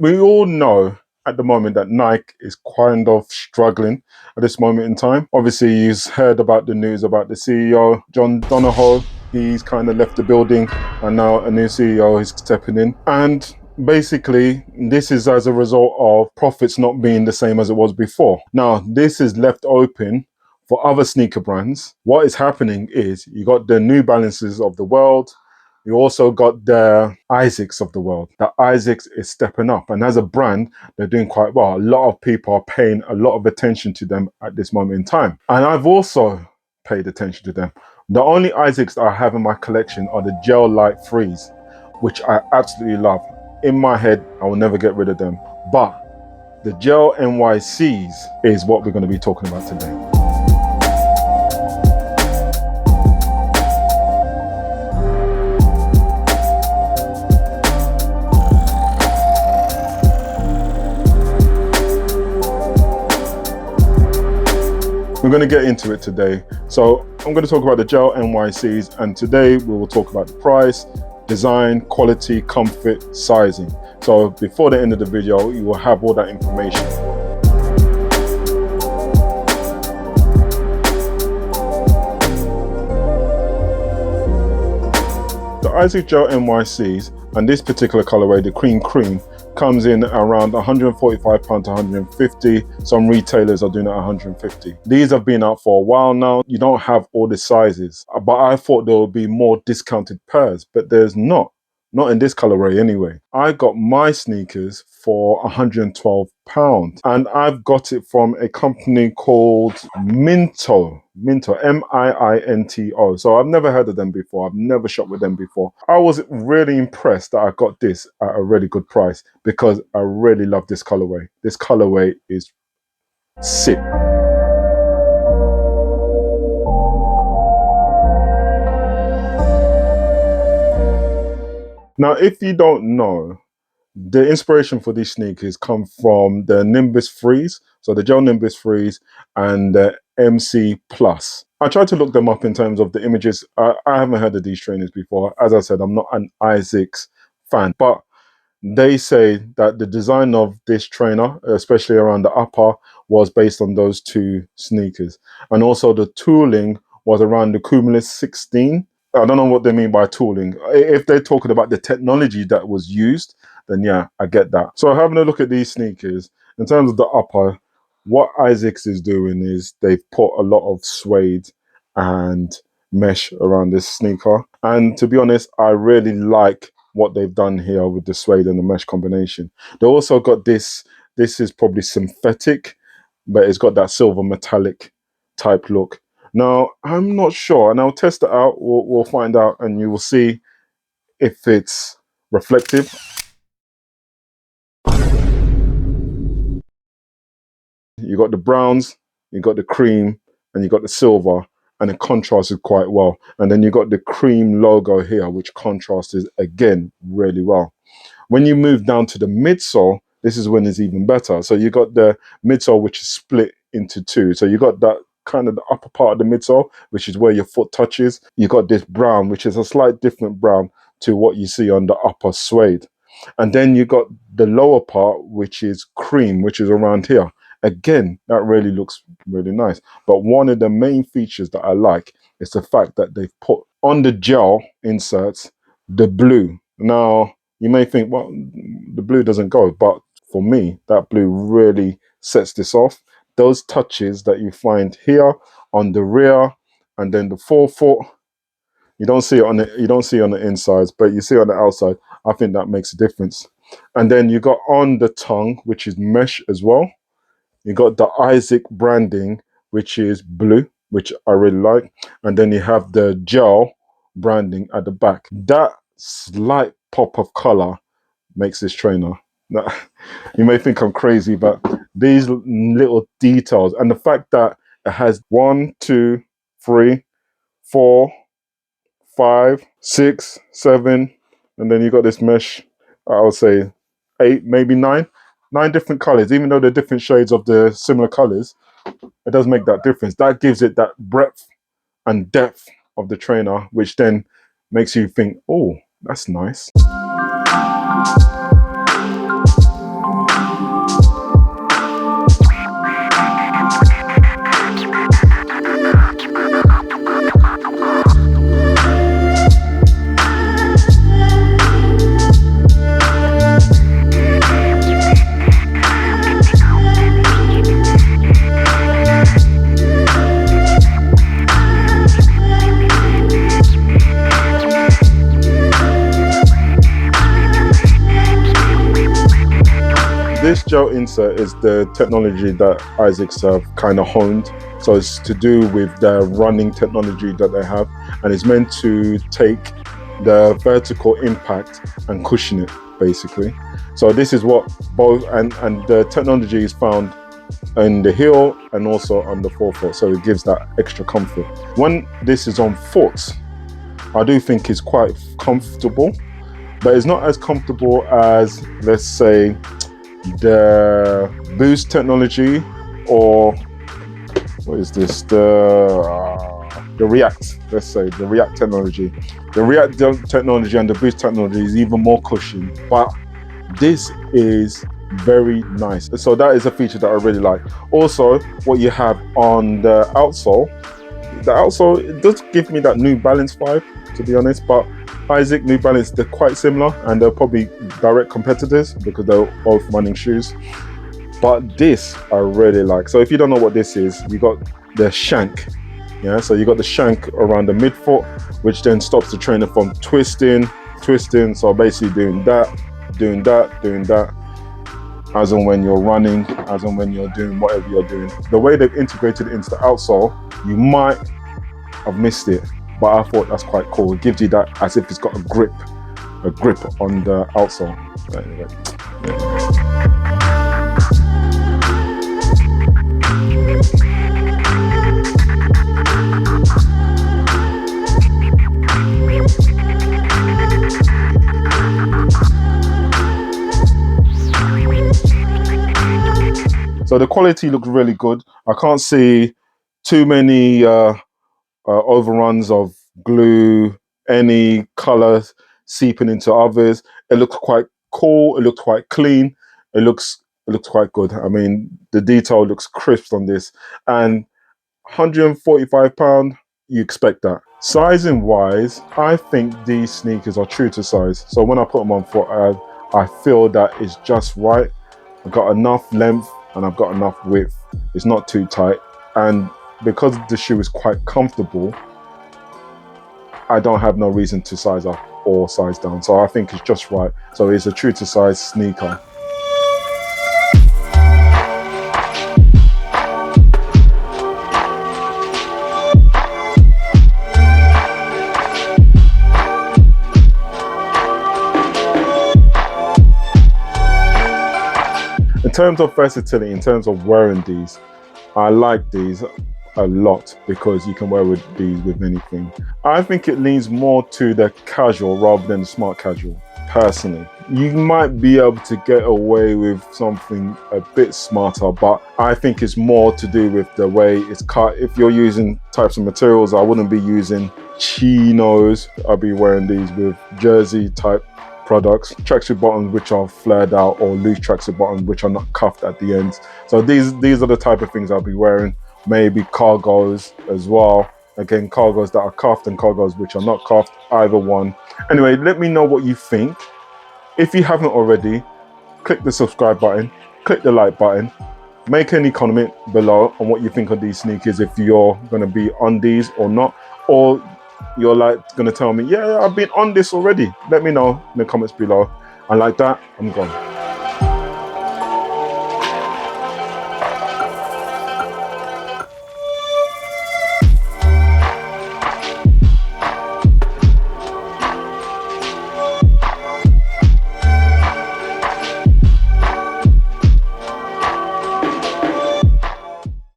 We all know at the moment that Nike is kind of struggling at this moment in time. Obviously, you've heard about the news about the CEO, John Donahoe. He's kind of left the building and now a new CEO is stepping in. And basically, this is as a result of profits not being the same as it was before. Now, this is left open for other sneaker brands. What is happening is you got the New Balances of the world. You also got the Asics of the world. The Asics is stepping up, and as a brand, they're doing quite well. A lot of people are paying a lot of attention to them at this moment in time, and I've also paid attention to them. The only Asics that I have in my collection are the Gel Light Freeze, which I absolutely love. In my head, I will never get rid of them, but the Gel-NYCs is what we're going to be talking about today. We're going to get into it today. So I'm going to talk about the Gel-NYCs, and today we will talk about the price, design, quality, comfort, sizing. So before the end of the video, you will have all that information. The Asics Gel-NYCs and this particular colorway, the cream, comes in around £145 to £150. Some retailers are doing it at £150. These have been out for a while now. You don't have all the sizes, but I thought there would be more discounted pairs, but there's not in this colorway anyway. I got my sneakers for £112, and I've got it from a company called Minto, M-I-I-N-T-O. So I've never heard of them before. I've never shopped with them before. I was really impressed that I got this at a really good price because I really love this colorway. This colorway is sick. Now, if you don't know, the inspiration for these sneakers come from the Nimbus Freeze, so the Gel Nimbus Freeze and the MC Plus. I tried to look them up in terms of the images. I haven't heard of these trainers before. As I said, I'm not an Asics fan, but they say that the design of this trainer, especially around the upper, was based on those two sneakers. And also the tooling was around the Cumulus 16. I don't know what they mean by tooling. If they're talking about the technology that was used, then yeah, I get that. So having a look at these sneakers, in terms of the upper, what Asics is doing is they've put a lot of suede and mesh around this sneaker. And to be honest, I really like what they've done here with the suede and the mesh combination. They also got this is probably synthetic, but it's got that silver metallic type look. Now, I'm not sure, and I'll test it out. We'll find out, and you will see if it's reflective. You got the browns, you got the cream, and you got the silver, and it contrasted quite well. And then you got the cream logo here, which contrasted again really well. When you move down to the midsole, this is when it's even better. So you got the midsole, which is split into two. So you got that kind of the upper part of the midsole, which is where your foot touches. You got this brown, which is a slight different brown to what you see on the upper suede. And then you got the lower part, which is cream, which is around here. Again, that really looks really nice. But one of the main features that I like is the fact that they've put on the gel inserts the blue. Now, you may think, well, the blue doesn't go, but for me, that blue really sets this off. Those touches that you find here on the rear and then the forefoot, you don't see it on the insides, but you see it on the outside. I think that makes a difference. And then you got on the tongue, which is mesh as well. You got the Asics branding, which is blue, which I really like. And then you have the gel branding at the back. That slight pop of color makes this trainer. Now, you may think I'm crazy, but these little details and the fact that it has 1, 2, 3, 4, 5, 6, 7, and then you got this mesh, I would say 8, maybe 9 different colors. Even though they're different shades of the similar colors, it does make that difference. That gives it that breadth and depth of the trainer, which then makes you think, oh, that's nice. this gel insert is the technology that Asics have kind of honed. So it's to do with the running technology that they have, and it's meant to take the vertical impact and cushion it, basically. So this is what both, and the technology is found in the heel and also on the forefoot, so it gives that extra comfort. When this is on foot, I do think it's quite comfortable, but it's not as comfortable as, let's say, the Boost technology, or what is this, the React, let's say the React technology. The React technology and the Boost technology is even more cushioned, but this is very nice. So that is a feature that I really like. Also, what you have on the outsole, it does give me that New Balance vibe, to be honest, but Asics, New Balance, they're quite similar, and they're probably direct competitors because they're both running shoes. But this I really like. So if you don't know what this is, you got the shank. Yeah, so you got the shank around the midfoot, which then stops the trainer from twisting. So basically doing that, as and when you're running, as and when you're doing whatever you're doing. The way they've integrated it into the outsole, you might have missed it, but I thought that's quite cool. It gives you that as if it's got a grip on the outsole. Anyway, yeah. So the quality looks really good. I can't see too many overruns of glue, any colors seeping into others. It looks quite cool. It looks quite clean. It looks quite good. I mean, the detail looks crisp on this, and £145, you expect that. Sizing wise, I think these sneakers are true to size. So when I put them on foot, I feel that it's just right. I've got enough length and I've got enough width. It's not too tight, and because the shoe is quite comfortable, I don't have no reason to size up or size down. So I think it's just right. So it's a true to size sneaker. In terms of versatility, in terms of wearing these, I like these a lot because you can wear these with anything. I think it leans more to the casual rather than the smart casual, personally. You might be able to get away with something a bit smarter, but I think it's more to do with the way it's cut. If you're using types of materials, I wouldn't be using chinos. I'd be wearing these with jersey type products, tracksuit bottoms which are flared out, or loose tracksuit bottoms which are not cuffed at the ends. So these are the type of things I'll be wearing. Maybe cargos as well. Again, cargos that are cuffed and cargos which are not cuffed, either one. Anyway, let me know what you think. If you haven't already, click the subscribe button, click the like button, make any comment below on what you think of these sneakers, if you're going to be on these or not, or you're like going to tell me, yeah, I've been on this already. Let me know in the comments below. And like that, I'm gone.